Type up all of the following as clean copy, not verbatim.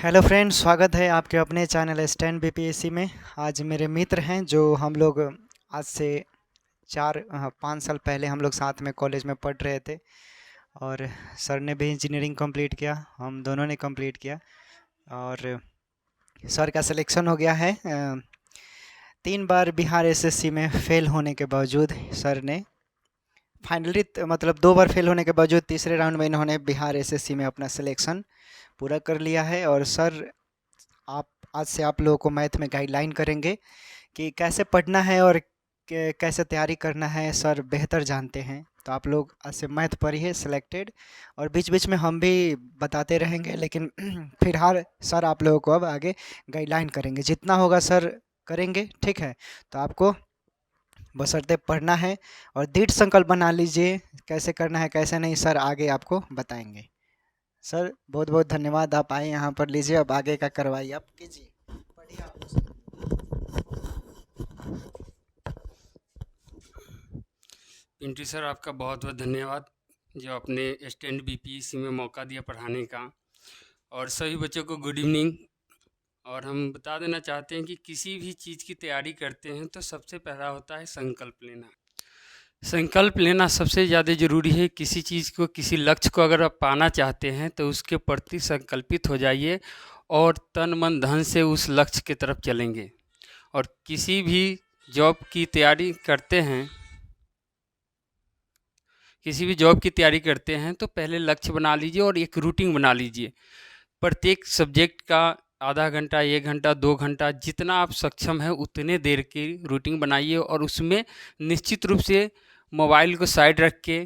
Hello friends, स्वागत है आपके अपने चैनल स्टैंड बीपीएससी में। आज मेरे मित्र हैं जो हम लोग आज से 5 साल पहले हम लोग साथ में कॉलेज में पढ़ रहे थे। और सर ने भी इंजीनियरिंग कंप्लीट किया, हम दोनों ने कंप्लीट किया। और सर का सिलेक्शन हो गया है। 3 बार बिहार एसएससी में फेल होने के बावजूद सर ने फाइनली मतलब 2 बार फेल होने के बावजूद तीसरे राउंड में इन्होंने बिहार एसएससी में अपना सिलेक्शन पूरा कर लिया है। और सर आप आज से आप लोगों को मैथ में गाइडलाइन करेंगे कि कैसे पढ़ना है और कैसे तैयारी करना है। सर बेहतर जानते हैं, तो आप लोग आज से मैथ पढ़िए सिलेक्टेड। और बीच बीच में हम भी बताते रहेंगे, लेकिन फिलहाल सर आप लोगों को अब आगे गाइडलाइन करेंगे। जितना होगा सर करेंगे, ठीक है। तो आपको बशर्ते पढ़ना है और दृढ़ संकल्प बना लीजिए। कैसे करना है कैसे नहीं, सर आगे आपको बताएंगे। सर बहुत बहुत धन्यवाद, आप आए यहाँ पर। लीजिए, अब आगे का कार्रवाई आप कीजिए, पढ़िए आप। पिंटू सर, आपका बहुत बहुत धन्यवाद जो अपने स्टैंड बीपीएससी में मौका दिया पढ़ाने का। और सभी बच्चों को गुड इवनिंग। और हम बता देना चाहते हैं कि किसी भी चीज़ की तैयारी करते हैं तो सबसे पहला होता है संकल्प लेना। संकल्प लेना सबसे ज़्यादा ज़रूरी है। किसी चीज़ को, किसी लक्ष्य को अगर आप पाना चाहते हैं तो उसके प्रति संकल्पित हो जाइए और तन मन धन से उस लक्ष्य की तरफ चलेंगे। और किसी भी जॉब की तैयारी करते हैं तो पहले लक्ष्य बना लीजिए और एक रूटीन बना लीजिए। प्रत्येक सब्जेक्ट का आधा घंटा, 1 घंटा, 2 घंटा, जितना आप सक्षम है उतने देर की रूटीन बनाइए। और उसमें निश्चित रूप से मोबाइल को साइड रख के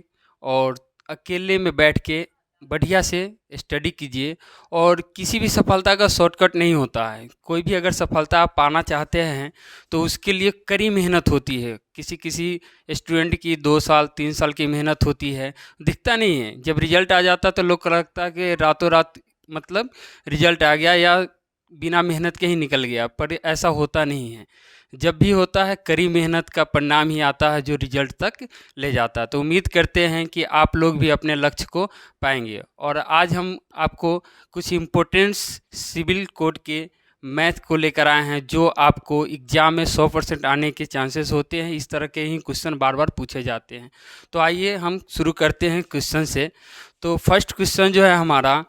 और अकेले में बैठ के बढ़िया से स्टडी कीजिए। और किसी भी सफलता का शॉर्टकट नहीं होता है। कोई भी अगर सफलता आप पाना चाहते हैं तो उसके लिए कड़ी मेहनत होती है। किसी किसी स्टूडेंट की 2 साल 3 साल की मेहनत होती है, दिखता नहीं है। जब रिजल्ट आ जाता तो लोग को लगता है कि रातों रात मतलब रिजल्ट आ गया या बिना मेहनत के ही निकल गया, पर ऐसा होता नहीं है। जब भी होता है कड़ी मेहनत का परिणाम ही आता है जो रिजल्ट तक ले जाता है। तो उम्मीद करते हैं कि आप लोग भी अपने लक्ष्य को पाएंगे। और आज हम आपको कुछ इम्पोर्टेंट्स सिविल कोड के मैथ को लेकर आए हैं जो आपको एग्जाम में 100% आने के चांसेस होते हैं। इस तरह के ही क्वेश्चन बार बार पूछे जाते हैं। तो आइए हम शुरू करते हैं क्वेश्चन से। तो फर्स्ट क्वेश्चन जो है हमारा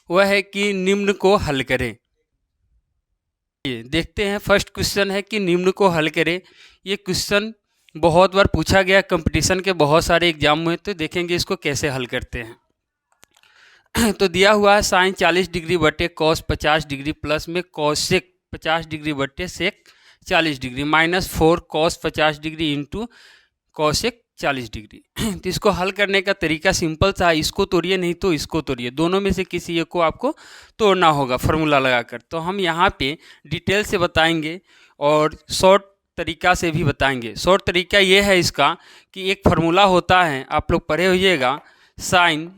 वह है कि निम्न को हल करें। ये देखते हैं, फर्स्ट क्वेश्चन है कि निम्न को हल करें। ये क्वेश्चन बहुत बार पूछा गया कंपटीशन के बहुत सारे एग्जाम में, तो देखेंगे इसको कैसे हल करते हैं। तो दिया हुआ है साइन 40 डिग्री बटे कॉस 50 डिग्री प्लस में कॉसेक 50 डिग्री बटे सेक 40 degree minus 4 cos 50 degree into cosec 40 degree. तो इसको हल करने का तरीका सिंपल सा है। इसको तोड़िए, नहीं तो इसको तोड़िए, दोनों में से किसी एक को आपको तोड़ना होगा फार्मूला लगाकर। तो हम यहाँ पे डिटेल से बताएंगे और शॉर्ट तरीका से भी बताएंगे। शॉर्ट तरीका ये है इसका कि एक फार्मूला होता है, आप लोग पढ़े होइएगा, sine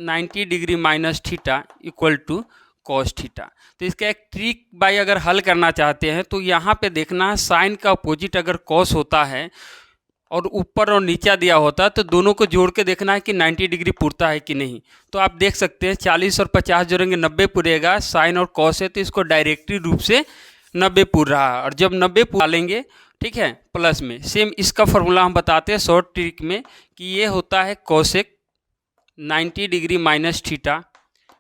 90 degree minus theta equal to cos theta. तो इसका एक ट्रिक बाय अगर हल करना चाहते हैं तो यहाँ पे देखना है, साइन का अपोजिट अगर कॉस होता है और ऊपर और नीचा दिया होता है तो दोनों को जोड़ के देखना है कि 90 डिग्री पूरता है कि नहीं। तो आप देख सकते हैं 40 और 50 जोड़ेंगे 90 पूरेगा। साइन और कॉस है तो इसको डायरेक्टली रूप से 90 पूर रहा है। और जब 90 पूरा लेंगे, ठीक है, प्लस में सेम इसका फॉर्मूला हम बताते हैं शॉर्ट ट्रिक में कि ये होता है cosec 90 degree minus theta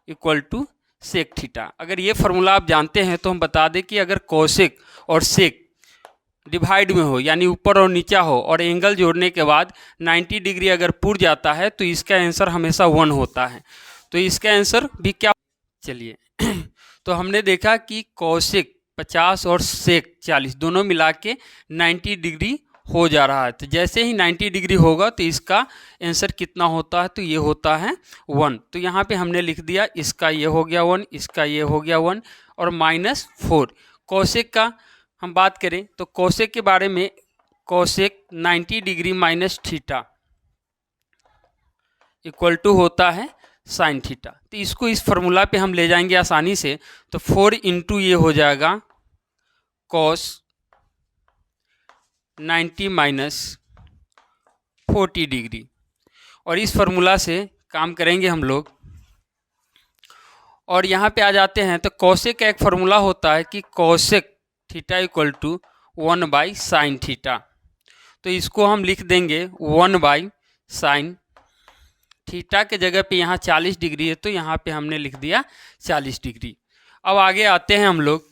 equal to sec theta. अगर ये फार्मूला आप जानते हैं तो हम बता दें कि अगर कॉसेक और सेक डिवाइड में हो, यानी ऊपर और नीचा हो, और एंगल जोड़ने के बाद 90 डिग्री अगर पूर जाता है तो इसका आंसर हमेशा 1 होता है। तो इसका आंसर भी क्या, चलिए। तो हमने देखा कि कॉसेक 50 और सेक 40 दोनों मिला के 90 डिग्री हो जा रहा है। तो जैसे ही 90 डिग्री होगा तो इसका आंसर कितना होता है, तो ये होता है 1। तो यहाँ पे हमने लिख दिया, इसका ये हो गया 1, इसका ये हो गया 1 और माइनस 4। कॉसेक का हम बात करें तो कॉसेक के बारे में, cosec 90 degree minus theta equal to होता है साइन थीटा। तो इसको इस फार्मूला पे हम ले जाएंगे आसानी से। तो 4 इंटू ये हो जाएगा कॉस 90 माइनस 40 डिग्री। और इस फार्मूला से काम करेंगे हम लोग और यहाँ पे आ जाते हैं तो कॉसेक का एक फार्मूला होता है कि cosec theta equal to 1/sin theta. तो इसको हम लिख देंगे 1/sin थीटा के जगह पे यहाँ 40 डिग्री है तो यहाँ पे हमने लिख दिया 40 डिग्री। अब आगे आते हैं हम लोग,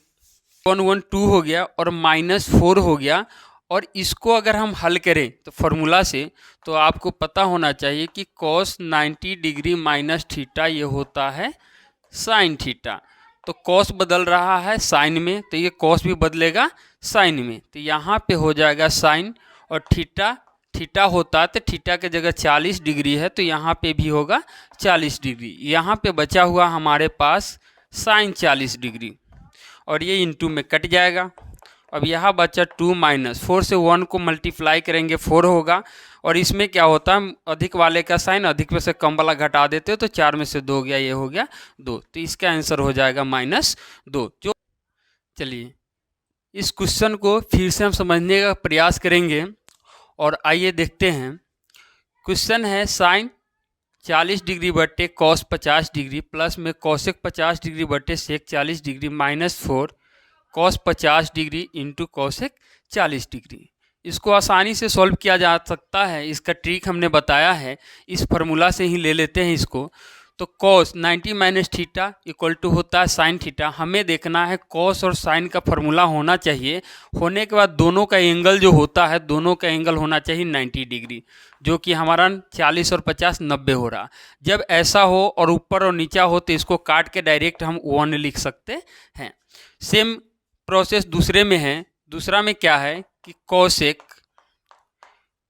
112 हो गया और -4 हो गया, और इसको अगर हम हल करें तो फार्मूला से, तो आपको पता होना चाहिए कि cos 90 डिग्री माइनस थीटा ये होता है साइन थीटा। तो cos बदल रहा है साइन में, तो ये cos भी बदलेगा साइन में, तो यहाँ पे हो जाएगा साइन, और थीटा थीटा होता है तो थीटा के जगह 40 डिग्री है तो यहाँ पे भी होगा 40 डिग्री। यहाँ पे बचा हुआ हमारे पास साइन 40 डिग्री, और ये इंटू में कट जाएगा। अब यहाँ बचा 2 - 4 से 1 को मल्टीप्लाई करेंगे 4 होगा, और इसमें क्या होता है अधिक वाले का साइन अधिक में से कम वाला घटा देते हो तो 4 में से 2 गया, ये हो गया 2, तो इसका आंसर हो जाएगा -2। जो चलिए इस क्वेश्चन को फिर से हम समझने का प्रयास करेंगे, और आइए देखते हैं। क्वेश्चन है साइन 40 डिग्री बटे कॉस 50 डिग्री प्लस में कॉसेक 50 डिग्री बटे सेक 40 degree -4 cos 50 degree into cosec 40 degree. इसको आसानी से सॉल्व किया जा सकता है, इसका ट्रिक हमने बताया है, इस फार्मूला से ही ले लेते हैं इसको। तो cos 90 minus theta equal to होता है साइन थीटा। हमें देखना है कॉस और साइन का फार्मूला होना चाहिए, होने के बाद दोनों का एंगल जो होता है, दोनों का एंगल होना चाहिए 90 डिग्री, जो कि हमारा 40 और 50 90 हो रहा। जब ऐसा हो और ऊपर और नीचा हो तो इसको काट के डायरेक्ट हम 1 लिख सकते हैं। सेम प्रोसेस दूसरे में है। दूसरा में क्या है कि कॉसेक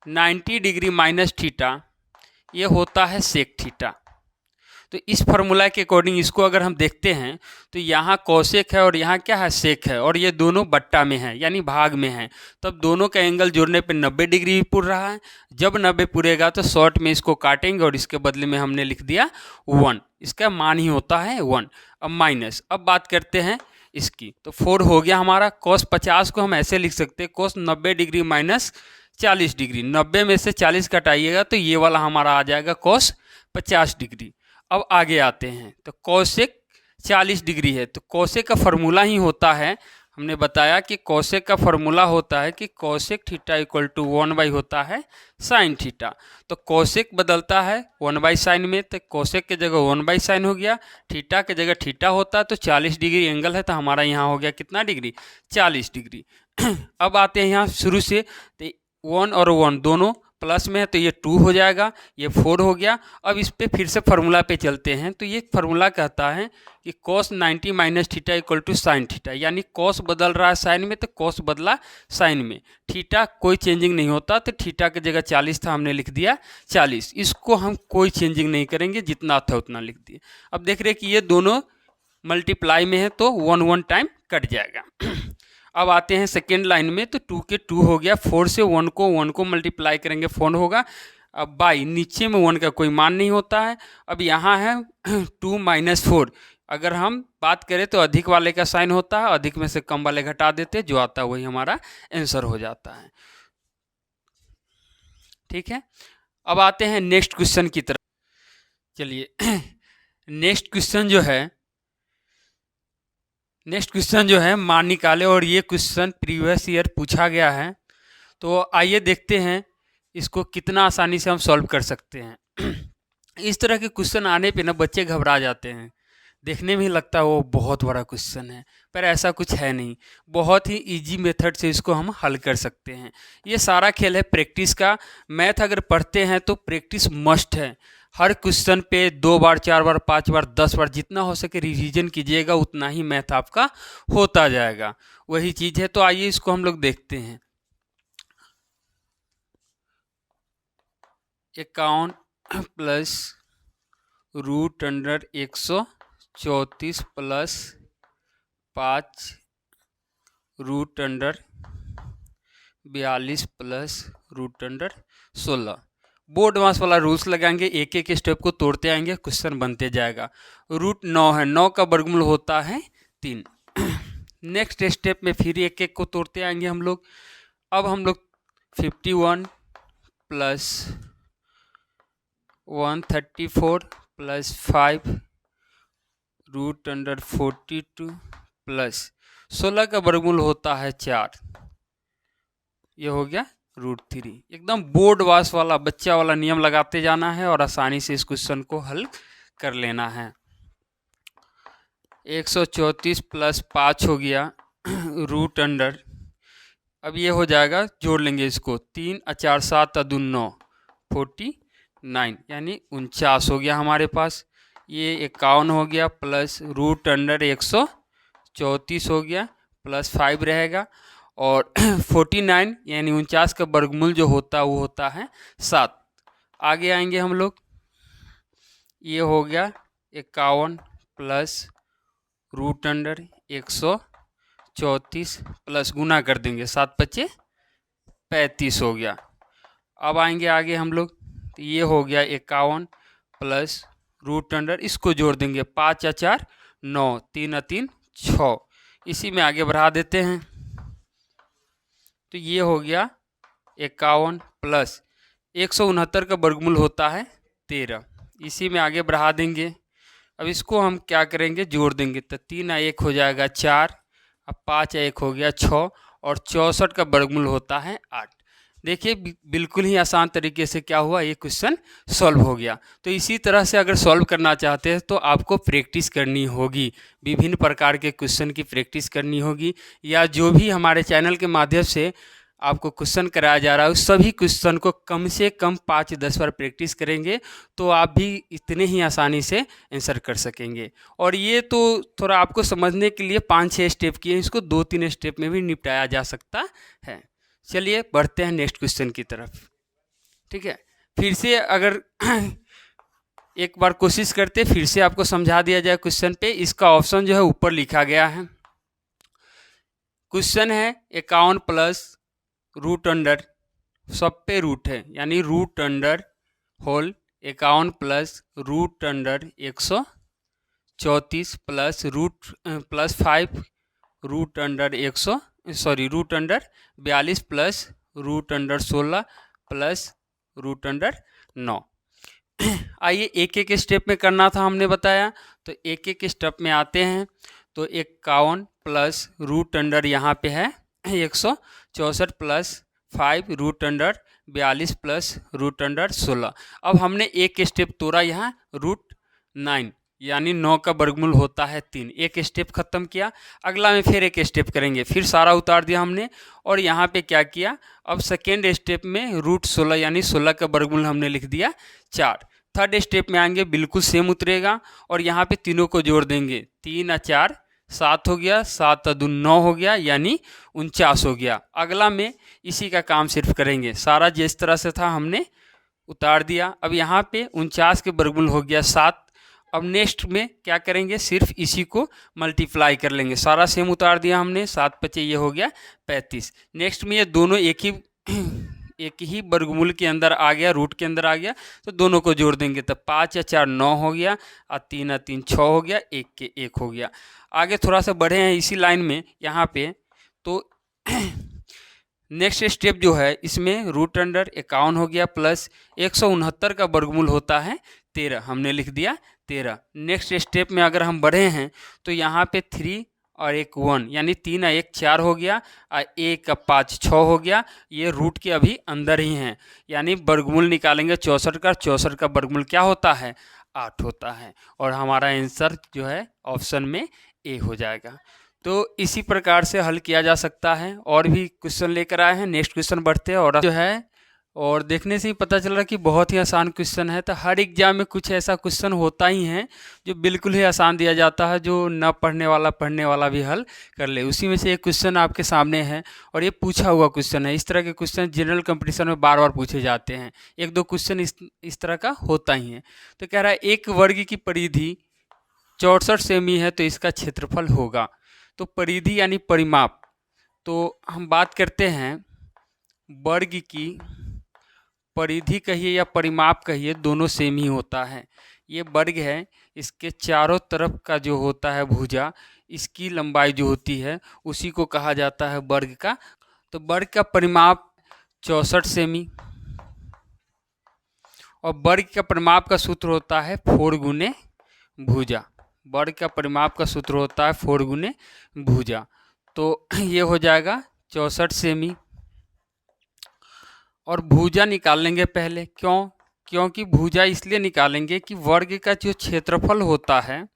90 डिग्री माइनस थीटा ये होता है सेक थीटा। तो इस फार्मूला के अकॉर्डिंग इसको अगर हम देखते हैं तो यहाँ कॉसेक है और यहाँ क्या है सेक है, और ये दोनों बट्टा में है यानी भाग में है, तब दोनों का एंगल जोड़ने पे 90 डिग्री भी पुर रहा है। जब 90 पुरेगा तो शॉर्ट में इसको काटेंगे और इसके बदले में हमने लिख दिया 1, इसका मान ही होता है 1। अब माइनस, अब बात करते हैं इसकी, तो 4 हो गया हमारा। कॉस 50 को हम ऐसे लिख सकते हैं कॉस 90 डिग्री माइनस 40 डिग्री, 90 में से 40 घटाइएगा तो ये वाला हमारा आ जाएगा कॉस 50 डिग्री। अब आगे आते हैं तो कॉसेक 40 डिग्री है, तो कॉसेक का फार्मूला ही होता है, हमने बताया कि कॉसेक का फार्मूला होता है कि कॉसेक थीटा इक्वल टू 1 होता है साइन थीटा। तो कॉसेक बदलता है 1/sin में, तो कॉसेक के जगह 1/sin हो गया, थीटा के जगह थीटा होता है, तो 40 डिग्री एंगल है तो हमारा यहाँ हो गया कितना डिग्री 40 डिग्री। अब आते हैं यहाँ शुरू से, तो 1 और 1 दोनों प्लस में है तो ये 2 हो जाएगा, ये 4 हो गया। अब इस पे फिर से फार्मूला पे चलते हैं, तो ये फार्मूला कहता है कि cos 90 minus theta equal to sine theta, यानी cos बदल रहा है साइन में तो cos बदला साइन में, थीटा कोई चेंजिंग नहीं होता, तो थीटा की जगह 40 था हमने लिख दिया 40। इसको हम कोई चेंजिंग नहीं करेंगे, जितना था उतना लिख दिए। अब देख रहे हैं कि ये दोनों मल्टीप्लाई में है तो 1 टाइम कट जाएगा। अब आते हैं सेकेंड लाइन में, तो 2 के 2 हो गया, 4 से 1 को मल्टीप्लाई करेंगे 4 होगा। अब बाई नीचे में 1 का कोई मान नहीं होता है। अब यहाँ है 2 - 4, अगर हम बात करें तो अधिक वाले का साइन होता है, अधिक में से कम वाले घटा देते, जो आता है वही हमारा आंसर हो जाता है। ठीक है, अब आते हैं नेक्स्ट क्वेश्चन की तरफ। चलिए नेक्स्ट क्वेश्चन जो है मान निकाले, और ये क्वेश्चन प्रीवियस ईयर पूछा गया है, तो आइए देखते हैं इसको कितना आसानी से हम सॉल्व कर सकते हैं। इस तरह के क्वेश्चन आने पे ना बच्चे घबरा जाते हैं, देखने में ही लगता है वो बहुत बड़ा क्वेश्चन है, पर ऐसा कुछ है नहीं, बहुत ही इजी मेथड से इसको हम हल कर सकते हैं। ये सारा खेल है प्रैक्टिस का। मैथ अगर पढ़ते हैं तो प्रैक्टिस मस्ट है। हर क्वेश्चन पे 2 बार 4 बार 5 बार 10 बार जितना हो सके रिवीजन कीजिएगा, उतना ही मैथ आपका होता जाएगा, वही चीज़ है। तो आइए इसको हम लोग देखते हैं। 51 प्लस √134 प्लस 5 √42 प्लस √16। बोर्ड मास वाला रूल्स लगाएंगे, एक एक स्टेप को तोड़ते आएंगे, क्वेश्चन बनते जाएगा। √9 है, 9 का वर्गमूल होता है 3। नेक्स्ट स्टेप में फिर एक एक को तोड़ते आएंगे हम लोग। अब हम लोग 51 प्लस 134 प्लस 5 √42 प्लस 16 का वर्गमूल होता है 4, ये हो गया √3। एकदम बोर्ड वास वाला बच्चा वाला नियम लगाते जाना है और आसानी से इस क्वेश्चन को हल कर लेना है। 134 प्लस 5 हो गया रूट अंडर, अब ये हो जाएगा, जोड़ लेंगे इसको, 3 और 4 7 और 2 9, 49 यानी 49 हो गया हमारे पास। ये 51 हो गया प्लस रूट अंडर 134 हो गया प्लस 5 रहेगा, और 49 यानी 49 का वर्गमूल जो होता है वो होता है 7। आगे आएंगे हम लोग, ये हो गया 51 प्लस रूट अंडर 134 प्लस गुना कर देंगे, 7 पचे 35 हो गया। अब आएंगे आगे हम लोग, तो ये हो गया 51 प्लस रूट अंडर, इसको जोड़ देंगे, 5 या 4 9, 3 या 3 6, इसी में आगे बढ़ा देते हैं, तो ये हो गया 51 प्लस 169 का वर्गमूल होता है 13, इसी में आगे बढ़ा देंगे। अब इसको हम क्या करेंगे, जोड़ देंगे, तो 3 या 1 हो जाएगा 4, अब 5 या 1 हो गया 6, और 64 का वर्गमूल होता है 8। देखिए बिल्कुल ही आसान तरीके से क्या हुआ, ये क्वेश्चन सॉल्व हो गया। तो इसी तरह से अगर सॉल्व करना चाहते हैं तो आपको प्रैक्टिस करनी होगी, विभिन्न प्रकार के क्वेश्चन की प्रैक्टिस करनी होगी, या जो भी हमारे चैनल के माध्यम से आपको क्वेश्चन कराया जा रहा है उस सभी क्वेश्चन को कम से कम 5-10 बार प्रैक्टिस करेंगे तो आप भी इतने ही आसानी से आंसर कर सकेंगे। और ये तो थोड़ा आपको समझने के लिए 5-6 स्टेप किए, इसको 2-3 स्टेप में भी निपटाया जा सकता है। चलिए बढ़ते हैं नेक्स्ट क्वेश्चन की तरफ। ठीक है, फिर से अगर एक बार कोशिश करते, फिर से आपको समझा दिया जाए क्वेश्चन पे। इसका ऑप्शन जो है ऊपर लिखा गया है। क्वेश्चन है 51 प्लस रूट अंडर, सब पे रूट है, यानी root under whole 51 plus root under 134 plus plus 5 root under 42 plus root under 16 plus root under 9। आइए एक एक स्टेप में करना था, हमने बताया, तो एक एक स्टेप में आते हैं। तो 51 प्लस रूट अंडर यहाँ पे है 164 plus 5 root under 42 plus root under 16। अब हमने एक स्टेप तोड़ा, यहाँ √9 यानी 9 का वर्गमूल होता है 3, एक स्टेप खत्म किया। अगला में फिर एक स्टेप करेंगे, फिर सारा उतार दिया हमने, और यहाँ पे क्या किया, अब सेकेंड स्टेप में √16 यानी 16 का वर्गमूल हमने लिख दिया 4। थर्ड स्टेप में आएंगे, बिल्कुल सेम उतरेगा, और यहाँ पे तीनों को जोड़ देंगे, 3 और 4 7 हो गया, 7 और 2 9 हो गया, यानी 49 हो गया। अगला में इसी का काम सिर्फ करेंगे, सारा जिस तरह से था हमने उतार दिया। अब यहाँ पे 49 के वर्गमूल हो गया 7। अब नेक्स्ट में क्या करेंगे, सिर्फ इसी को मल्टीप्लाई कर लेंगे, सारा सेम उतार दिया हमने, 7 पचे ये हो गया 35। नेक्स्ट में ये दोनों एक ही वर्गमूल के अंदर आ गया, रूट के अंदर आ गया, तो दोनों को जोड़ देंगे, तो 5 या 4 9 हो गया, और 3 और 3 6 हो गया, 1 के 1 हो गया। आगे थोड़ा सा बढ़े हैं इसी लाइन में यहाँ पे, तो नेक्स्ट स्टेप जो है इसमें रूट अंडर 51 हो गया प्लस 169 का वर्गमूल होता है 13, हमने लिख दिया 13। नेक्स्ट स्टेप में अगर हम बढ़े हैं तो यहाँ पे 3 और 1 1 यानी 3 और 1 4 हो गया, और 1 और 5 6 हो गया, ये रूट के अभी अंदर ही हैं, यानी वर्गमूल निकालेंगे 64 का, 64 का वर्गमूल क्या होता है 8 होता है, और हमारा आंसर जो है ऑप्शन में ए हो जाएगा। तो इसी प्रकार से हल किया जा सकता है। और भी क्वेश्चन लेकर आए हैं, नेक्स्ट क्वेश्चन बढ़ते हैं, और जो है और देखने से ही पता चल रहा है कि बहुत ही आसान क्वेश्चन है। तो हर एग्जाम में कुछ ऐसा क्वेश्चन होता ही है जो बिल्कुल ही आसान दिया जाता है, जो न पढ़ने वाला भी हल कर ले। उसी में से एक क्वेश्चन आपके सामने है, और ये पूछा हुआ क्वेश्चन है। इस तरह के क्वेश्चन जनरल कंपटीशन में बार बार पूछे जाते हैं, 1-2 क्वेश्चन इस तरह का होता ही है। तो कह रहा है एक वर्ग की परिधि 64 सेमी है, तो इसका क्षेत्रफल होगा। तो परिधि यानी परिमाप, तो हम बात करते हैं वर्ग की परिधि कहिए या परिमाप कहिए, दोनों सेम ही होता है। ये वर्ग है, इसके चारों तरफ का जो होता है भुजा, इसकी लंबाई जो होती है उसी को कहा जाता है वर्ग का। तो वर्ग का परिमाप 64 सेमी, और वर्ग का परिमाप का सूत्र होता है 4 गुने भुजा, वर्ग का परिमाप का सूत्र होता है 4 गुने भुजा। तो ये हो जाएगा 64 सेमी। और भुजा निकाल लेंगे पहले, क्योंकि भुजा इसलिए निकालेंगे कि वर्ग का जो क्षेत्रफल होता है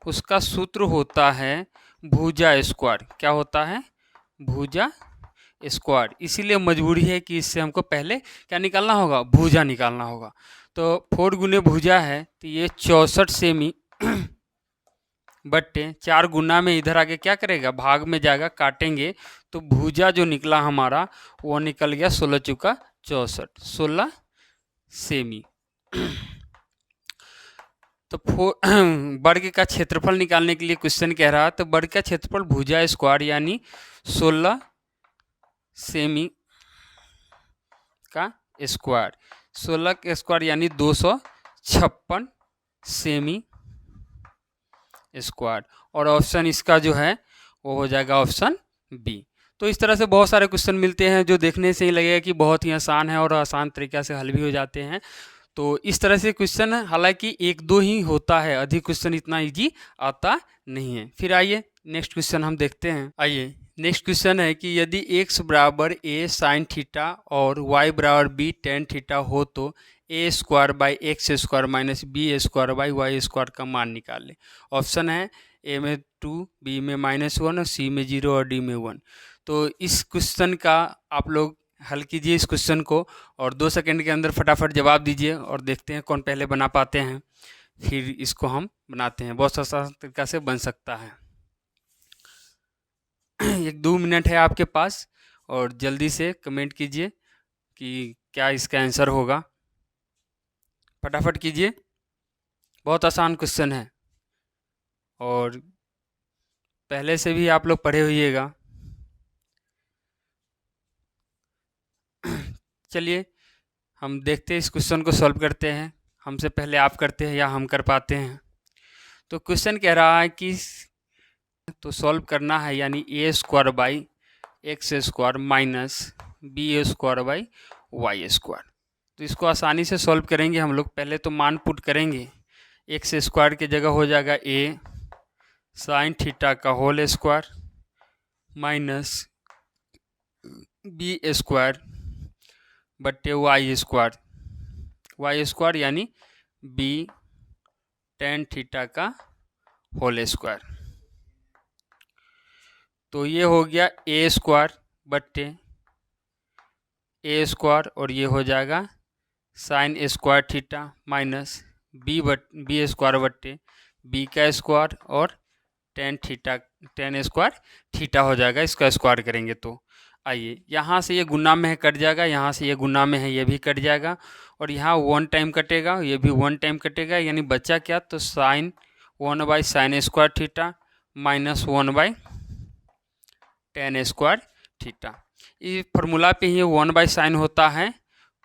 उसका सूत्र होता है भुजा स्क्वायर। क्या होता है? भुजा स्क्वायर। इसीलिए मजबूरी है कि इससे हमको पहले क्या निकालना होगा? भुजा निकालना होगा। तो 4 गुने भुजा है तो ये 64 सेमी बट्टे 4 गुना में इधर आगे क्या करेगा? भाग में जाएगा, काटेंगे तो भुजा जो निकला हमारा वो निकल गया 16 चुका 64, 16 सेमी। तो वर्ग का क्षेत्रफल निकालने के लिए क्वेश्चन कह रहा है, तो वर्ग का क्षेत्रफल भुजा स्क्वायर यानी 16 सेमी का स्क्वायर, 16 का स्क्वायर यानी 256 सेमी स्क्वायर। और ऑप्शन इसका जो है वो हो जाएगा ऑप्शन बी। तो इस तरह से बहुत सारे क्वेश्चन मिलते हैं जो देखने से ही लगेगा कि बहुत ही आसान है और आसान तरीक़ा से हल भी हो जाते हैं। तो इस तरह से क्वेश्चन हालांकि 1-2 ही होता है, अधिक क्वेश्चन इतना इजी आता नहीं है। फिर आइए नेक्स्ट क्वेश्चन हम देखते हैं। आइए नेक्स्ट क्वेश्चन है कि यदि x बराबर a साइन थीटा और y बराबर b टेन थीटा हो तो a square by x square minus b square by y square का मान निकाल ले। ऑप्शन है a में 2, b में -1 और c में 0 और d में 1। तो इस क्वेश्चन का आप लोग हल कीजिए इस क्वेश्चन को और 2 सेकंड के अंदर फटाफट जवाब दीजिए और देखते हैं कौन पहले बना पाते हैं। फिर इसको हम बनाते हैं, बहुत आसान तरीक़ा से बन सकता है। 1-2 मिनट है आपके पास और जल्दी से कमेंट कीजिए कि क्या इसका आंसर होगा। फटाफट कीजिए, बहुत आसान क्वेश्चन है और पहले से भी आप लोग पढ़े होइएगा। चलिए हम देखते हैं इस क्वेश्चन को सॉल्व करते हैं। हमसे पहले आप करते हैं या हम कर पाते हैं। तो क्वेश्चन कह रहा है कि तो सॉल्व करना है यानी a square by x square minus b square by y square. तो इसको आसानी से सॉल्व करेंगे हम लोग। पहले तो मान पुट करेंगे, एक्स स्क्वायर की जगह हो जाएगा a साइन थीटा का whole square minus b square बट्टे वाई स्क्वायर यानी b टेन थीटा का होल स्क्वायर। तो ये हो गया a स्क्वायर बट्टे a स्क्वायर और ये हो जाएगा sine square theta minus b square बट्टे b का स्क्वायर और टेन स्क्वायर थीटा हो जाएगा। इसका स्क्वायर करेंगे तो आइए यहाँ से ये गुना में है कट जाएगा, यहाँ से ये गुना में है ये भी कट जाएगा और यहाँ 1 टाइम कटेगा, ये भी 1 टाइम कटेगा, यानी बचा क्या? तो sine 1 by sine square theta minus 1 by tan square theta. इस फार्मूला पे ही 1 बाई साइन होता है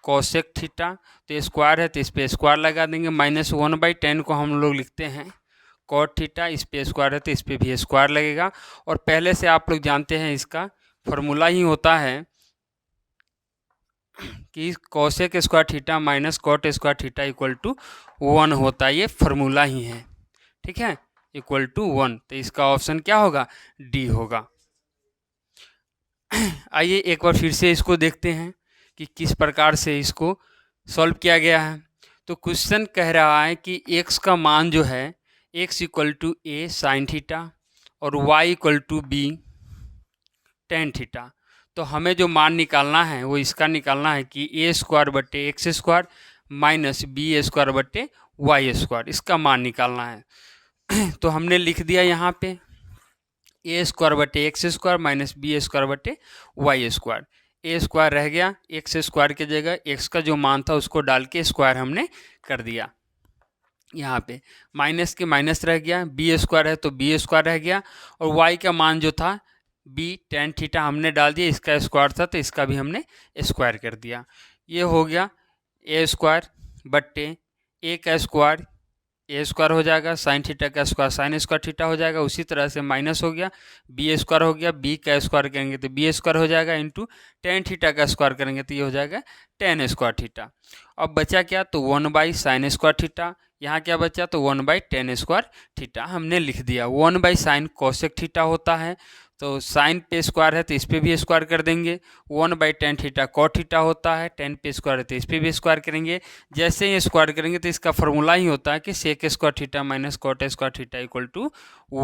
कोसेक थीटा, तो स्क्वायर है तो इस पे स्क्वायर लगा देंगे। माइनस 1 बाई टेन को हम लोग लिखते हैं कॉट थीटा, इस पे स्क्वायर है तो इस पे भी स्क्वायर लगेगा। और पहले से आप लोग जानते हैं इसका फार्मूला ही होता है कि cosec square theta minus cot square theta equal to 1 होता है। ये फार्मूला ही है, ठीक है, इक्वल टू 1। तो इसका ऑप्शन क्या होगा? डी होगा। आइए एक बार फिर से इसको देखते हैं कि किस प्रकार से इसको सॉल्व किया गया है। तो क्वेश्चन कह रहा है कि x का मान जो है x equal to a sine theta और y equal to b tan theta. तो हमें जो मान निकालना है वो इसका निकालना है कि a स्क्वायर बट्टे x square minus b square बट्टे वाई स्क्वायर, इसका मान निकालना है। तो हमने लिख दिया यहाँ पे a स्क्वायर बटे x square minus b square बटे वाई स्क्वायर। ए स्क्वायर रह गया, एक्स स्क्वायर की जगह एक्स का जो मान था उसको डाल के स्क्वायर हमने कर दिया। यहाँ पे माइनस के माइनस रह गया, बी स्क्वायर है तो बी स्क्वायर रह गया और वाई का मान जो था बी टेन थीटा हमने डाल दिया, इसका स्क्वायर था तो इसका भी हमने स्क्वायर कर दिया। ये हो गया ए स्क्वायर बट्टे ए का स्क्वायर ए स्क्वायर हो जाएगा, साइन थीटा का स्क्वायर साइन स्क्वायर थीटा हो जाएगा। उसी तरह से माइनस हो गया, बी स्क्वायर हो गया, बी का स्क्वायर करेंगे तो बी स्क्वायर हो जाएगा इंटू टेन थीटा का स्क्वायर करेंगे तो ये हो जाएगा टेन स्क्वायर थीटा। अब बचा क्या? तो 1 बाई साइन स्क्वायर थीटा, यहाँ क्या बचा, तो 1/tan² थीटा हमने लिख दिया। 1/sin cosec थीटा होता है, तो साइन पे स्क्वायर है तो इस पे भी स्क्वायर कर देंगे। 1/tan थीटा कॉट थीटा होता है, tan पे स्क्वायर है तो इस पे भी स्क्वायर करेंगे। जैसे ही स्क्वायर करेंगे तो इसका फॉर्मूला ही होता है कि sec² theta minus cot² theta equal to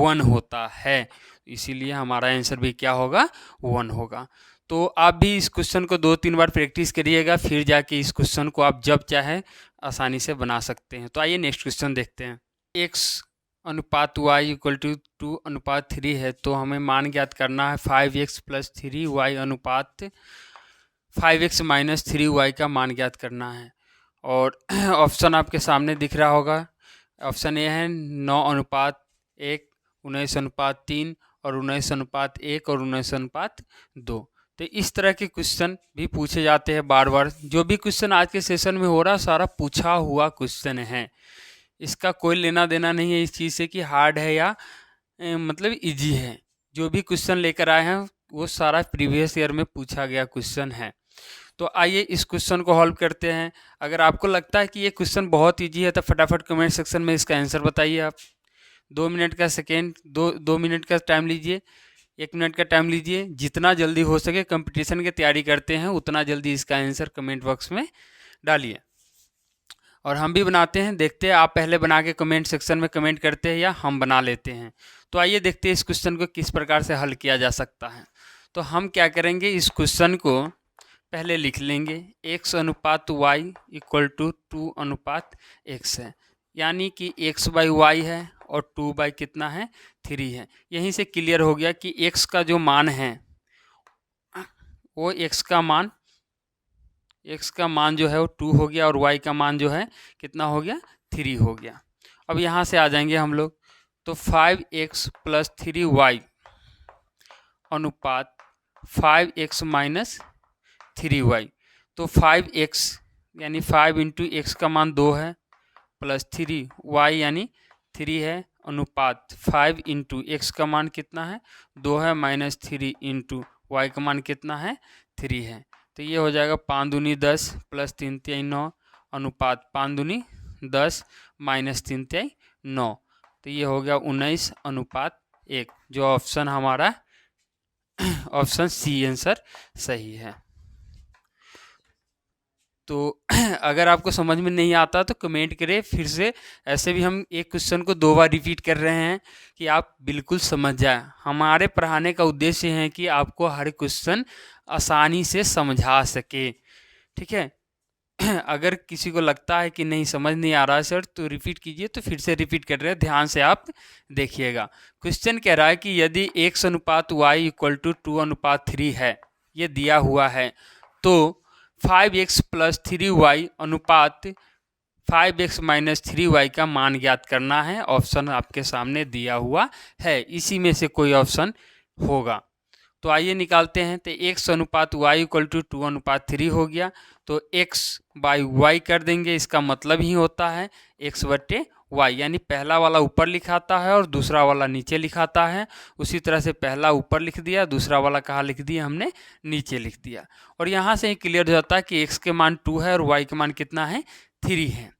1 होता है। इसीलिए हमारा आंसर भी क्या होगा, 1 होगा। तो आप भी इस क्वेश्चन को 2-3 बार प्रैक्टिस करिएगा, फिर जाके इस क्वेश्चन को आप जब चाहे आसानी से बना सकते हैं। तो आइए नेक्स्ट क्वेश्चन देखते हैं। x अनुपात y इक्वल टू 2:3 है, तो हमें मान ज्ञात करना है 5x + 3y अनुपात 5x - 3y का मान ज्ञात करना है। और ऑप्शन आपके सामने दिख रहा होगा। ऑप्शन ए है 9:1, 19:3 और 19:1 और 19:2। तो इस तरह के क्वेश्चन भी पूछे जाते हैं बार बार। जो भी क्वेश्चन आज के सेशन में हो रहा है सारा पूछा हुआ क्वेश्चन है। इसका कोई लेना देना नहीं है इस चीज़ से कि हार्ड है या मतलब इजी है। जो भी क्वेश्चन लेकर आए हैं वो सारा प्रीवियस ईयर में पूछा गया क्वेश्चन है। तो आइए इस क्वेश्चन को हॉल्व करते हैं। अगर आपको लगता है कि ये क्वेश्चन बहुत इजी है तो फटाफट कमेंट सेक्शन में इसका आंसर बताइए आप। 2 मिनट का सेकेंड 2 मिनट का टाइम लीजिए, 1 मिनट का टाइम लीजिए। जितना जल्दी हो सके, कंपटीशन की तैयारी करते हैं उतना जल्दी इसका आंसर कमेंट बॉक्स में डालिए। और हम भी बनाते हैं, देखते हैं आप पहले बना के कमेंट सेक्शन में कमेंट करते हैं या हम बना लेते हैं। तो आइए देखते हैं इस क्वेश्चन को किस प्रकार से हल किया जा सकता है। तो हम क्या करेंगे, इस क्वेश्चन को पहले लिख लेंगे। x अनुपात y इक्वल टू 2:x है, यानी कि x/y है और 2/ कितना है, 3 है। यहीं से क्लियर हो गया कि x का जो मान है वो x का मान जो है वो 2 हो गया और y का मान जो है कितना हो गया, 3 हो गया। अब यहाँ से आ जाएंगे हम लोग, तो 5x + 3y अनुपात 5x - 3y। तो 5x यानी 5 × x का मान 2 है, प्लस 3y यानी 3 है, अनुपात 5 × x का मान कितना है, 2 है, माइनस 3 × y का मान कितना है, 3 है। तो ये हो जाएगा 5 दूनी 10 प्लस 3 तिहाई 9 अनुपात 5 दूनी 10 माइनस 3 तिहाई 9। तो ये हो गया 19:1, जो ऑप्शन हमारा ऑप्शन सी आंसर सही है। तो अगर आपको समझ में नहीं आता तो कमेंट करें फिर से। ऐसे भी हम एक क्वेश्चन को 2 बार रिपीट कर रहे हैं कि आप बिल्कुल समझ जाए। हमारे पढ़ाने का उद्देश्य है कि आपको हर क्वेश्चन आसानी से समझा सके, ठीक है। अगर किसी को लगता है कि नहीं समझ नहीं आ रहा है सर, तो रिपीट कीजिए। तो फिर से रिपीट कर रहे हैं, ध्यान से आप देखिएगा। क्वेश्चन कह रहा है कि यदि x अनुपात y इक्वल टू 2:3 है, ये दिया हुआ है, तो 5x + 3y अनुपात 5x - 3y का मान ज्ञात करना है। ऑप्शन आपके सामने दिया हुआ है, इसी में से कोई ऑप्शन होगा। तो आइए निकालते हैं। तो x अनुपात y इक्वल टू 2:3 हो गया, तो x/y कर देंगे। इसका मतलब ही होता है x/y, यानी पहला वाला ऊपर लिखाता है और दूसरा वाला नीचे लिखाता है। उसी तरह से पहला ऊपर लिख दिया, दूसरा वाला कहाँ लिख दिया, हमने नीचे लिख दिया। और यहाँ से ही क्लियर हो जाता है कि x के मान 2 है और y के मान कितना है, 3 है।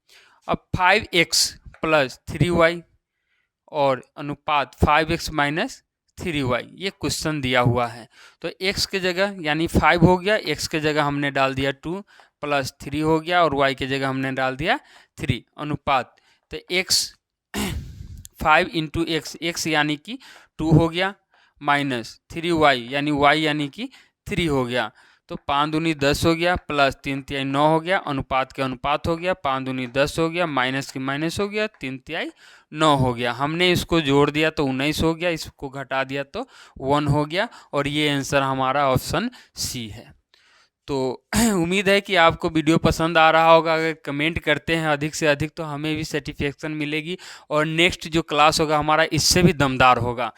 अब 5x + 3y और अनुपात 5x - 3y, ये क्वेश्चन दिया हुआ है। तो x के जगह यानी 5 हो गया, x के जगह हमने डाल दिया 2, प्लस 3 हो गया और y के जगह हमने डाल दिया 3, अनुपात। तो x 5 × x यानी कि 2 हो गया, माइनस 3y यानी y यानी कि 3 हो गया। तो 5 दूनी 10 हो गया, प्लस 3 तिहाई 9 हो गया, अनुपात के अनुपात हो गया, 5 दूनी 10 हो गया, माइनस की माइनस हो गया, 3 तिहाई 9 हो गया। हमने इसको जोड़ दिया तो 19 हो गया, इसको घटा दिया तो 1 हो गया। और ये आंसर हमारा ऑप्शन सी है। तो उम्मीद है कि आपको वीडियो पसंद आ रहा होगा। अगर कमेंट करते हैं अधिक से अधिक तो हमें भी सेटिस्फेक्शन मिलेगी और नेक्स्ट जो क्लास होगा हमारा इससे भी दमदार होगा।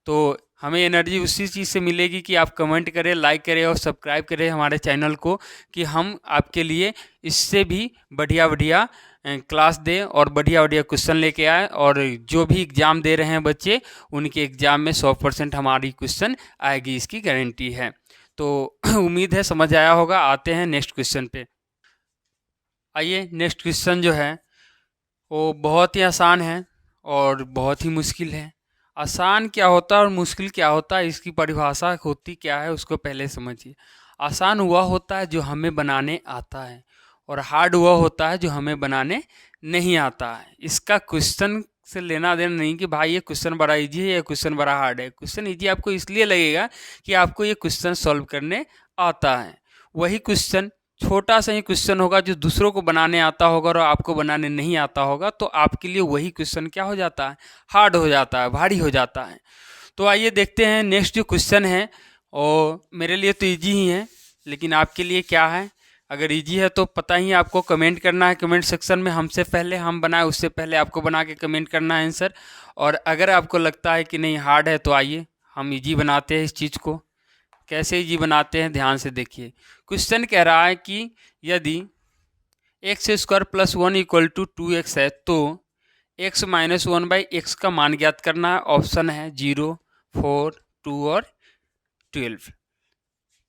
तो हमें एनर्जी उसी चीज़ से मिलेगी कि आप कमेंट करें, लाइक करें और सब्सक्राइब करें हमारे चैनल को, कि हम आपके लिए इससे भी बढ़िया बढ़िया क्लास दें और बढ़िया बढ़िया क्वेश्चन लेके आए। और जो भी एग्ज़ाम दे रहे हैं बच्चे, उनके एग्ज़ाम में 100% हमारी क्वेश्चन आएगी, इसकी गारंटी है। तो उम्मीद है समझ आया होगा। आते हैं नेक्स्ट क्वेश्चन पे। आइए नेक्स्ट क्वेश्चन जो है वो बहुत ही आसान है और बहुत ही मुश्किल है। आसान क्या होता है और मुश्किल क्या होता है, इसकी परिभाषा होती क्या है उसको पहले समझिए। आसान हुआ होता है जो हमें बनाने आता है, और हार्ड हुआ होता है जो हमें बनाने नहीं आता है। इसका क्वेश्चन से लेना देना नहीं कि भाई ये क्वेश्चन बड़ा इजी है या क्वेश्चन बड़ा हार्ड है। क्वेश्चन इजी आपको इसलिए लगेगा कि आपको ये क्वेश्चन सॉल्व करने आता है। वही क्वेश्चन, छोटा सा ही क्वेश्चन होगा जो दूसरों को बनाने आता होगा और आपको बनाने नहीं आता होगा, तो आपके लिए वही क्वेश्चन क्या हो जाता है, हार्ड हो जाता है, भारी हो जाता है। तो आइए देखते हैं नेक्स्ट जो क्वेश्चन है, और मेरे लिए तो इजी ही है, लेकिन आपके लिए क्या है। अगर इजी है तो पता ही आपको कमेंट करना है कमेंट सेक्शन में, हमसे पहले हम बनाए उससे पहले आपको बना के कमेंट करना है आंसर। और अगर आपको लगता है कि नहीं हार्ड है, तो आइए हम इजी बनाते हैं इस चीज़ को। कैसे इजी बनाते हैं ध्यान से देखिए। क्वेश्चन कह रहा है कि यदि x square plus 1 equal to 2x है, तो x माइनस 1/x का मान ज्ञात करना है। ऑप्शन है 0, 4, 2 और 12।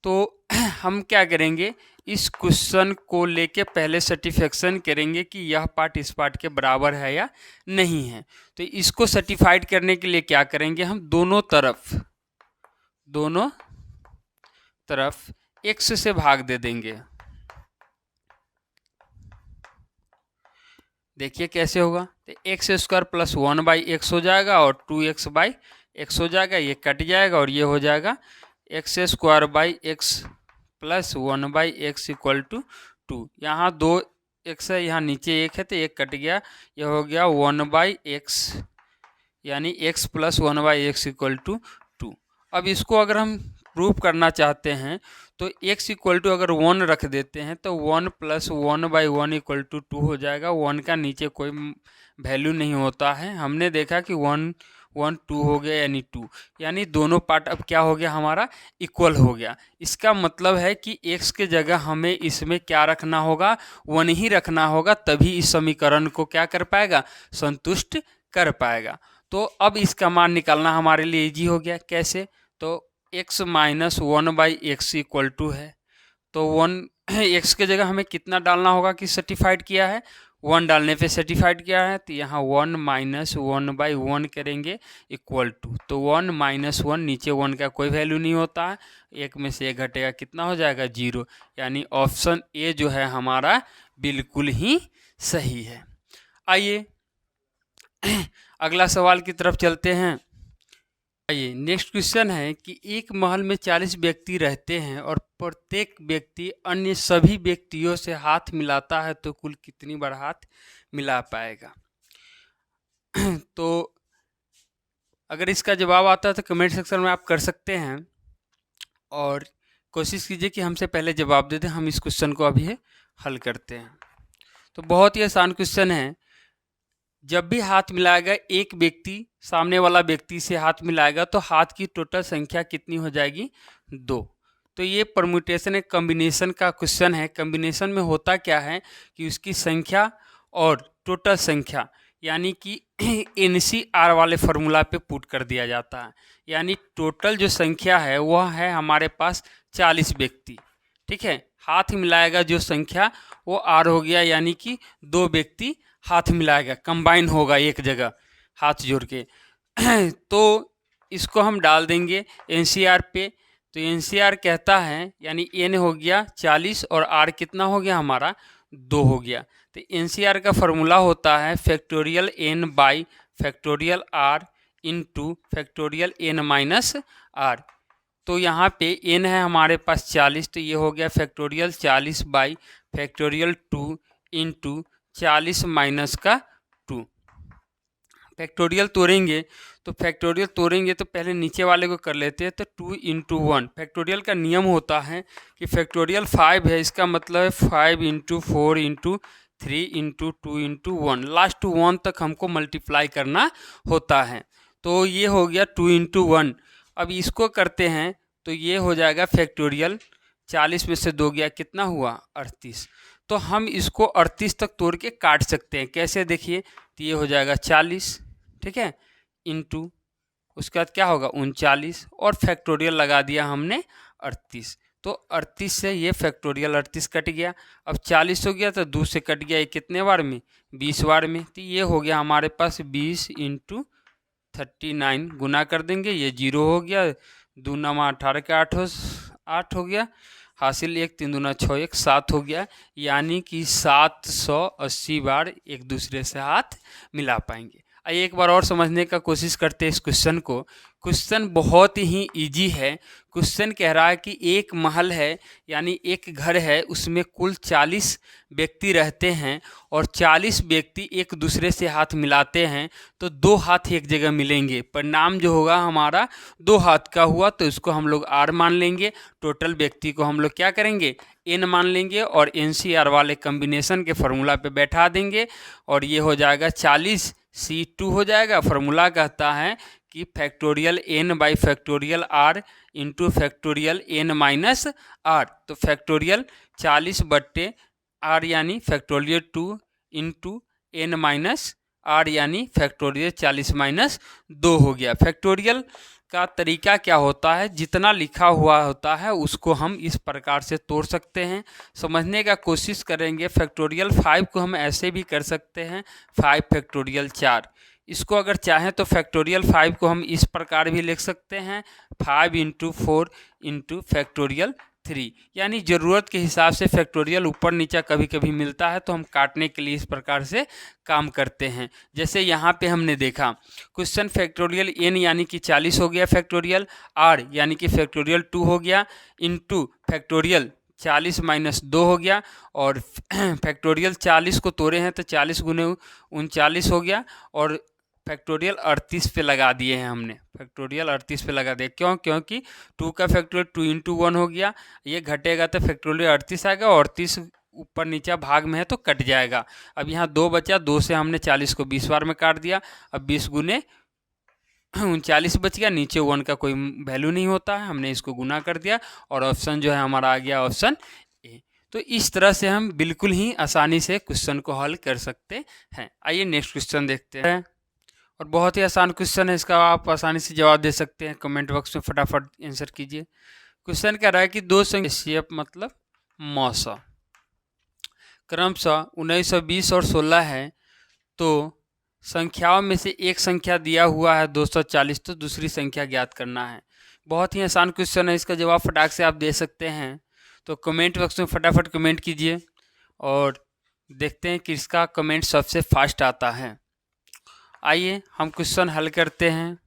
तो हम क्या करेंगे, इस क्वेश्चन को लेके पहले सर्टिफिकेशन करेंगे कि यह पार्ट इस पार्ट के बराबर है या नहीं है। तो इसको सर्टिफाइड करने के लिए क्या करेंगे, हम दोनों तरफ x से भाग दे देंगे। देखिए कैसे होगा, तो एक्स स्क्वायर प्लस 1/x हो जाएगा और 2x/x हो जाएगा, ये कट जाएगा और ये हो जाएगा x square by x plus 1/x equal to 2। यहाँ 2x है, यहाँ नीचे 1 है तो 1 कट गया, यह हो गया 1/x, यानी x plus 1/x equal to 2। अब इसको अगर हम प्रूव करना चाहते हैं तो x इक्वल टू अगर 1 रख देते हैं तो 1 प्लस 1/1 इक्वल टू 2 हो जाएगा। 1 का नीचे कोई वैल्यू नहीं होता है। हमने देखा कि 1 1 2 हो गया, यानी 2, यानी दोनों पार्ट अब क्या हो गया हमारा, इक्वल हो गया। इसका मतलब है कि x के जगह हमें इसमें क्या रखना होगा, 1 ही रखना होगा, तभी इस समीकरण को क्या कर पाएगा, संतुष्ट कर पाएगा। तो अब इसका मान निकालना हमारे लिए इजी हो गया। कैसे, तो x minus 1/x equal to है, तो 1 x के जगह हमें कितना डालना होगा कि सर्टिफाइड किया है, 1 डालने पे सर्टिफाइड किया है, तो यहाँ 1 माइनस 1/1 करेंगे इक्वल टू, तो 1 माइनस 1, नीचे 1 का कोई वैल्यू नहीं होता है, एक में से एक घटेगा, कितना हो जाएगा 0। यानी ऑप्शन ए जो है हमारा बिल्कुल ही सही है। आइए अगला सवाल की तरफ चलते हैं। आइए नेक्स्ट क्वेश्चन है कि एक महल में 40 व्यक्ति रहते हैं और प्रत्येक व्यक्ति अन्य सभी व्यक्तियों से हाथ मिलाता है, तो कुल कितनी बार हाथ मिला पाएगा। तो अगर इसका जवाब आता है तो कमेंट सेक्शन में आप कर सकते हैं, और कोशिश कीजिए कि हमसे पहले जवाब दे दें। हम इस क्वेश्चन को अभी हल करते हैं। तो बहुत ही आसान क्वेश्चन है। जब भी हाथ मिलाएगा एक व्यक्ति, सामने वाला व्यक्ति से हाथ मिलाएगा, तो हाथ की टोटल संख्या कितनी हो जाएगी, 2। तो ये परम्यूटेशन एक कॉम्बिनेशन का क्वेश्चन है। कॉम्बिनेशन में होता क्या है कि उसकी संख्या और टोटल संख्या, यानी कि NCR वाले फार्मूला पे पुट कर दिया जाता है। यानी टोटल जो संख्या है वह है हमारे पास 40 व्यक्ति, ठीक है। हाथ मिलाएगा जो संख्या वो R हो गया, यानी कि 2 व्यक्ति हाथ मिलाएगा, कंबाइन होगा एक जगह हाथ जोड़ के। तो इसको हम डाल देंगे NCR पे, तो NCR कहता है, यानी N हो गया 40 और R कितना हो गया हमारा, 2 हो गया। तो NCR का फॉर्मूला होता है factorial N by factorial R into factorial N minus R। तो यहाँ पे N है हमारे पास 40, तो ये हो गया factorial 40 by factorial 2 into 40 minus का 2। फैक्टोरियल तोड़ेंगे तो पहले नीचे वाले को कर लेते हैं, तो 2 इंटू 1। फैक्टोरियल का नियम होता है कि फैक्टोरियल 5 है, इसका मतलब है 5 into 4 into 3 into 2 into 1, last 1 तक हमको मल्टीप्लाई करना होता है। तो ये हो गया 2 इंटू 1। अब इसको करते हैं तो ये हो जाएगा फैक्टोरियल 40 में से 2 गया, कितना हुआ 38। तो हम इसको 38 तक तोड़ के काट सकते हैं। कैसे, देखिए, तो ये हो जाएगा 40, ठीक है, इंटू उसके बाद क्या होगा 39, और फैक्टोरियल लगा दिया हमने 38। तो 38 से ये फैक्टोरियल 38 कट गया। अब 40 हो गया तो 2 से कट गया, ये कितने बार में? 20 बार में। तो ये हो गया हमारे पास 20 इंटू 39 गुना कर देंगे, ये 0 हो गया। 2 नमा 18 के 8 हो गया, हासिल 1 3 दूना 6 1 7 हो गया। यानी कि 780 बार एक दूसरे से हाथ मिला पाएंगे। आइए एक बार और समझने का कोशिश करते हैं इस क्वेश्चन को। क्वेश्चन बहुत ही इजी है। क्वेश्चन कह रहा है कि एक महल है, यानी एक घर है, उसमें कुल 40 व्यक्ति रहते हैं और 40 व्यक्ति एक दूसरे से हाथ मिलाते हैं तो 2 हाथ एक जगह मिलेंगे। परिणाम जो होगा हमारा 2 हाथ का हुआ, तो इसको हम लोग आर मान लेंगे। टोटल व्यक्ति को हम लोग क्या करेंगे? एन मान लेंगे और एनसीआर वाले कम्बिनेशन के फॉर्मूला पे बैठा देंगे और ये हो जाएगा 40C2 हो जाएगा। फार्मूला कहता है कि factorial n by factorial r into factorial n minus r. तो फैक्टोरियल 40 बट्टे आर यानी factorial 2 into n minus r यानी फैक्टोरियल 40 माइनस 2 हो गया। फैक्टोरियल का तरीका क्या होता है? जितना लिखा हुआ होता है उसको हम इस प्रकार से तोड़ सकते हैं। समझने का कोशिश करेंगे। फैक्टोरियल 5 को हम ऐसे भी कर सकते हैं, 5 फैक्टोरियल 4। इसको अगर चाहें तो फैक्टोरियल 5 को हम इस प्रकार भी लिख सकते हैं, 5 इंटू 4 इंटू फैक्टोरियल 3। यानी ज़रूरत के हिसाब से फैक्टोरियल ऊपर नीचा कभी कभी मिलता है तो हम काटने के लिए इस प्रकार से काम करते हैं। जैसे यहाँ पे हमने देखा क्वेश्चन फैक्टोरियल एन यानी कि 40 हो गया, फैक्टोरियल आर यानी कि फैक्टोरियल 2 हो गया, इंटू फैक्टोरियल 40 माइनस 2 हो गया। और फैक्टोरियल 40 को तोड़े हैं तो 40 गुने 39 हो गया और फैक्टोरियल 38 पे लगा दिए हैं हमने। फैक्टोरियल 38 पे लगा दिया, क्यों? क्योंकि 2 का फैक्टोरियल 2 इंटू 1 हो गया, ये घटेगा तो फैक्टोरियल 38 आएगा और 38 ऊपर नीचा भाग में है तो कट जाएगा। अब यहाँ 2 बचा, 2 से हमने 40 को 20 बार में काट दिया। अब 20 गुने 39 बच गया, नीचे 1 का कोई वैल्यू नहीं होता है, हमने इसको गुना कर दिया और ऑप्शन जो है हमारा आ गया ऑप्शन ए। तो इस तरह से हम बिल्कुल ही आसानी से क्वेश्चन को हल कर सकते हैं। आइए नेक्स्ट क्वेश्चन देखते हैं। और बहुत ही आसान क्वेश्चन है, इसका आप आसानी से जवाब दे सकते हैं। कमेंट बॉक्स में फटाफट आंसर कीजिए। क्वेश्चन कह रहा है कि 2 संख्या मतलब मौसा क्रमशः 1920 और 16 है, तो संख्याओं में से एक संख्या दिया हुआ है 240, तो दूसरी संख्या ज्ञात करना है। बहुत ही आसान क्वेश्चन है, इसका जवाब फटाक से आप दे सकते हैं। तो कमेंट बॉक्स में फटाफट कमेंट कीजिए और देखते हैं कि इसका कमेंट सबसे फास्ट आता है। आइए हम क्वेश्चन हल करते हैं।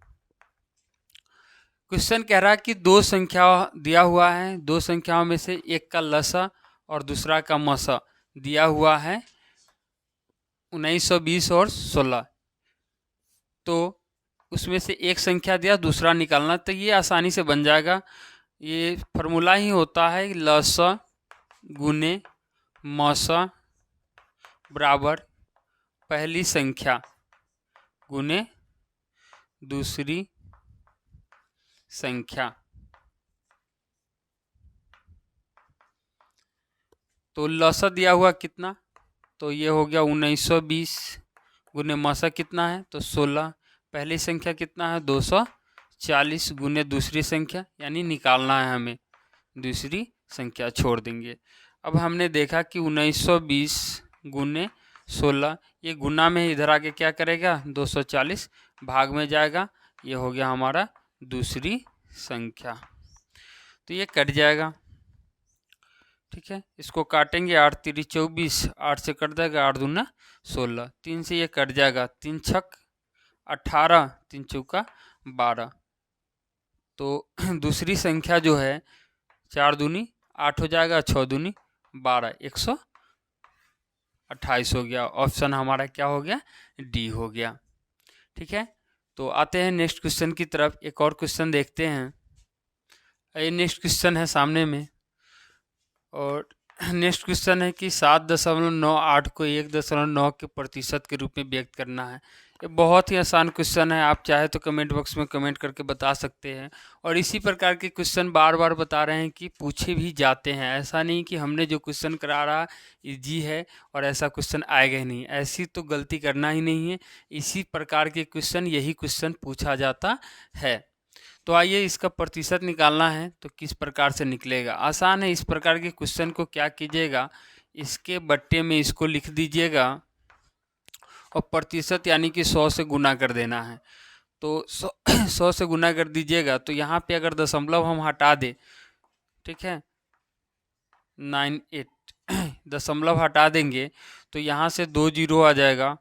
क्वेश्चन कह रहा है कि 2 संख्या दिया हुआ है, 2 संख्याओं में से एक का लसा और दूसरा का मसा दिया हुआ है 1920 और 16। तो उसमें से एक संख्या दिया, दूसरा निकालना, तो ये आसानी से बन जाएगा। ये फार्मूला ही होता है लसा गुने मसा बराबर पहली संख्या गुने दूसरी संख्या। तो लसा दिया हुआ कितना, तो ये हो गया 1920 गुने मसा कितना है, तो 16। पहली संख्या कितना है 240 गुने दूसरी संख्या, यानी निकालना है हमें, दूसरी संख्या छोड़ देंगे। अब हमने देखा कि 1920 गुने 16, ये गुना में इधर आके क्या करेगा 240 भाग में जाएगा, ये हो गया हमारा दूसरी संख्या। तो ये कट जाएगा, ठीक है। इसको काटेंगे, 8 3 24, 8 से कट जाएगा, 8 दूना 16, 3 से ये कट जाएगा, 3 छक 18, 3 चौका 12। तो दूसरी संख्या जो है 4 दूनी 8 हो जाएगा, 6 दूनी 12, 128 हो गया। ऑप्शन हमारा क्या हो गया, डी हो गया, ठीक है। तो आते हैं नेक्स्ट क्वेश्चन की तरफ। एक और क्वेश्चन देखते हैं। ये नेक्स्ट क्वेश्चन है सामने में, और नेक्स्ट क्वेश्चन है कि 7.98 को 1.9 के प्रतिशत के रूप में व्यक्त करना है। ये बहुत ही आसान क्वेश्चन है, आप चाहे तो कमेंट बॉक्स में कमेंट करके बता सकते हैं। और इसी प्रकार के क्वेश्चन बार बार बता रहे हैं कि पूछे भी जाते हैं, ऐसा नहीं कि हमने जो क्वेश्चन करा रहा इजी है और ऐसा क्वेश्चन आएगा ही नहीं, ऐसी तो गलती करना ही नहीं है। इसी प्रकार के क्वेश्चन, यही क्वेश्चन पूछा जाता है। तो आइए इसका प्रतिशत निकालना है तो किस प्रकार से निकलेगा। आसान है। इस प्रकार के क्वेश्चन को क्या कीजिएगा, इसके बट्टे में इसको लिख दीजिएगा और प्रतिशत यानी कि 100 से गुना कर देना है। तो 100 से गुना कर दीजिएगा तो यहाँ पे अगर दशमलव हम हटा दें, ठीक है, 98 दशमलव हटा देंगे तो यहाँ से 2 जीरो आ जाएगा,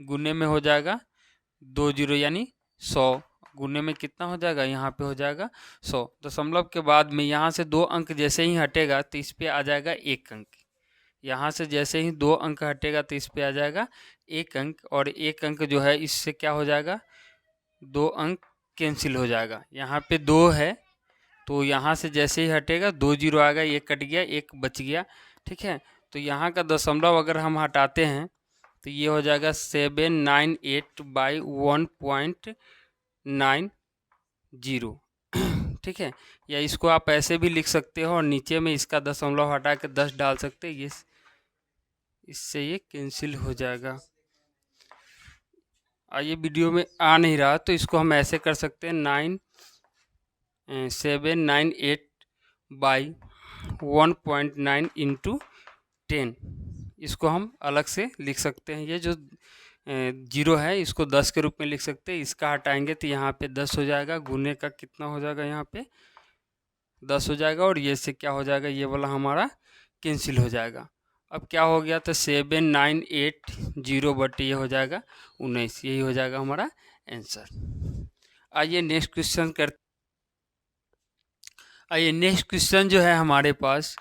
गुने में हो जाएगा 2 जीरो यानी 100, गुने में कितना हो जाएगा, यहाँ पे हो जाएगा 100। दशमलव के बाद में यहाँ से 2 अंक जैसे ही हटेगा तो इस पे आ जाएगा 1 अंक। यहाँ से जैसे ही 2 अंक हटेगा तो इस पे आ जाएगा 1 अंक, और 1 अंक जो है इससे क्या हो जाएगा, 2 अंक कैंसिल हो जाएगा। यहाँ पे 2 है तो यहाँ से जैसे ही हटेगा 2 जीरो आएगा, 1 कट गया, 1 बच गया, ठीक है। तो यहाँ का दशमलव अगर हम हटाते हैं तो ये हो जाएगा 798/1.90, ठीक है। या इसको आप ऐसे भी लिख सकते हो और नीचे में इसका दशमलव हटा के 10 डाल सकते हैं, ये इससे ये कैंसिल हो जाएगा। ये वीडियो में आ नहीं रहा तो इसको हम ऐसे कर सकते हैं, 798/1.9 इंटू 10, इसको हम अलग से लिख सकते हैं। ये जो जीरो है इसको 10 के रूप में लिख सकते हैं, इसका हटाएंगे तो यहाँ पे 10 हो जाएगा, गुने का कितना हो जाएगा, यहाँ पे 10 हो जाएगा, और ये से क्या हो जाएगा, ये वाला हमारा कैंसिल हो जाएगा। अब क्या हो गया, तो 7980 ये हो जाएगा 19, यही हो जाएगा हमारा आंसर। आइए नेक्स्ट क्वेश्चन जो है हमारे पास,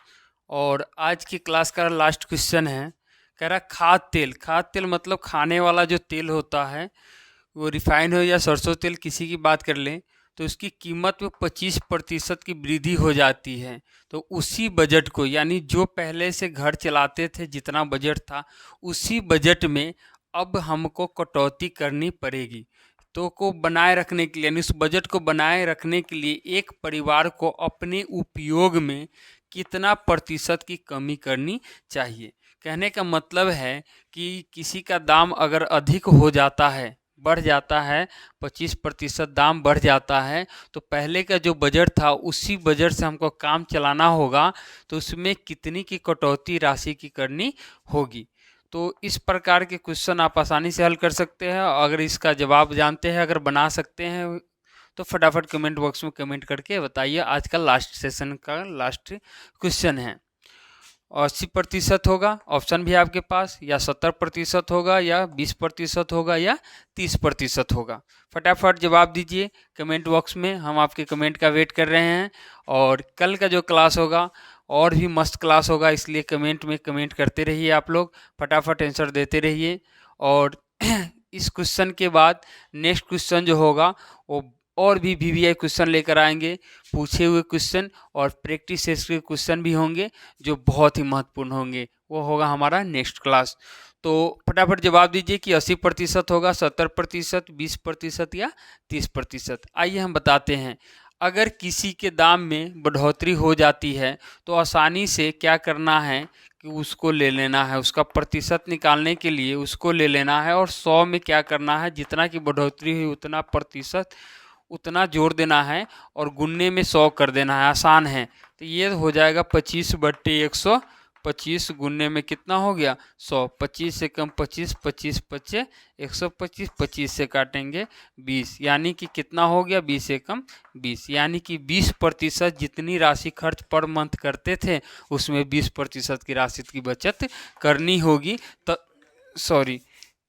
और आज की क्लास का लास्ट क्वेश्चन है। कह रहा खाद्य तेल मतलब खाने वाला जो तेल होता है, वो रिफाइन हो या सरसों तेल, किसी की बात कर लें, तो उसकी कीमत में 25% की वृद्धि हो जाती है। तो उसी बजट को, यानी जो पहले से घर चलाते थे जितना बजट था, उसी बजट में अब हमको कटौती करनी पड़ेगी। तो को बनाए रखने के लिए, यानी उस बजट को बनाए रखने के लिए एक परिवार को अपने उपयोग में कितना प्रतिशत की कमी करनी चाहिए। कहने का मतलब है कि किसी का दाम अगर अधिक हो जाता है, बढ़ जाता है, 25% दाम बढ़ जाता है, तो पहले का जो बजट था उसी बजट से हमको काम चलाना होगा, तो उसमें कितनी की कटौती राशि की करनी होगी। तो इस प्रकार के क्वेश्चन आप आसानी से हल कर सकते हैं। अगर इसका जवाब जानते हैं, अगर बना सकते हैं, तो फटाफट कमेंट बॉक्स में कमेंट करके बताइए। आज का लास्ट सेशन का लास्ट क्वेश्चन है। 80% होगा, ऑप्शन भी आपके पास, या 70% होगा, या 20% होगा, या 30% होगा। फटाफट जवाब दीजिए कमेंट बॉक्स में, हम आपके कमेंट का वेट कर रहे हैं। और कल का जो क्लास होगा और भी मस्त क्लास होगा, इसलिए कमेंट में कमेंट करते रहिए, आप लोग फटाफट आंसर देते रहिए। और इस क्वेश्चन के बाद नेक्स्ट क्वेश्चन जो होगा वो और भी VVI क्वेश्चन लेकर आएंगे, पूछे हुए क्वेश्चन और प्रैक्टिस टेस्ट के क्वेश्चन भी होंगे जो बहुत ही महत्वपूर्ण होंगे। वो होगा हमारा नेक्स्ट क्लास। तो फटाफट जवाब दीजिए कि 80% होगा, 70%, 20% या 30%। आइए हम बताते हैं। अगर किसी के दाम में बढ़ोतरी हो जाती है तो आसानी से क्या करना है कि उसको ले लेना है, उसका प्रतिशत निकालने के लिए उसको ले लेना है, और 100 में क्या करना है, जितना की बढ़ोतरी हुई उतना प्रतिशत उतना जोड़ देना है और गुन्ने में 100 कर देना है। आसान है। तो ये हो जाएगा 25/100, 25 गुन्ने में कितना हो गया, 100, 25 से कम 25, 25 पच्चे 125, 25 से काटेंगे 20, यानी कि कितना हो गया, 20 से कम 20, यानी कि 20% जितनी राशि खर्च पर मंथ करते थे उसमें 20% की राशि की बचत करनी होगी। तो सॉरी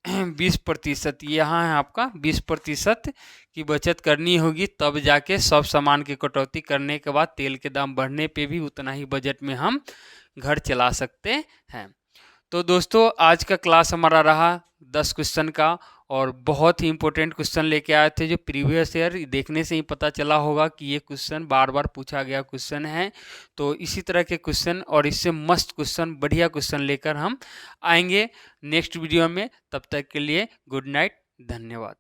20%, यहाँ है आपका 20% की बचत करनी होगी, तब जाके सब सामान की कटौती करने के बाद तेल के दाम बढ़ने पे भी उतना ही बजट में हम घर चला सकते हैं। तो दोस्तों आज का क्लास हमारा रहा 10 क्वेश्चन का, और बहुत ही इंपॉर्टेंट क्वेश्चन लेके आए थे जो प्रीवियस ईयर देखने से ही पता चला होगा कि ये क्वेश्चन बार बार पूछा गया क्वेश्चन है। तो इसी तरह के क्वेश्चन और इससे मस्त क्वेश्चन, बढ़िया क्वेश्चन लेकर हम आएंगे नेक्स्ट वीडियो में। तब तक के लिए गुड नाइट, धन्यवाद।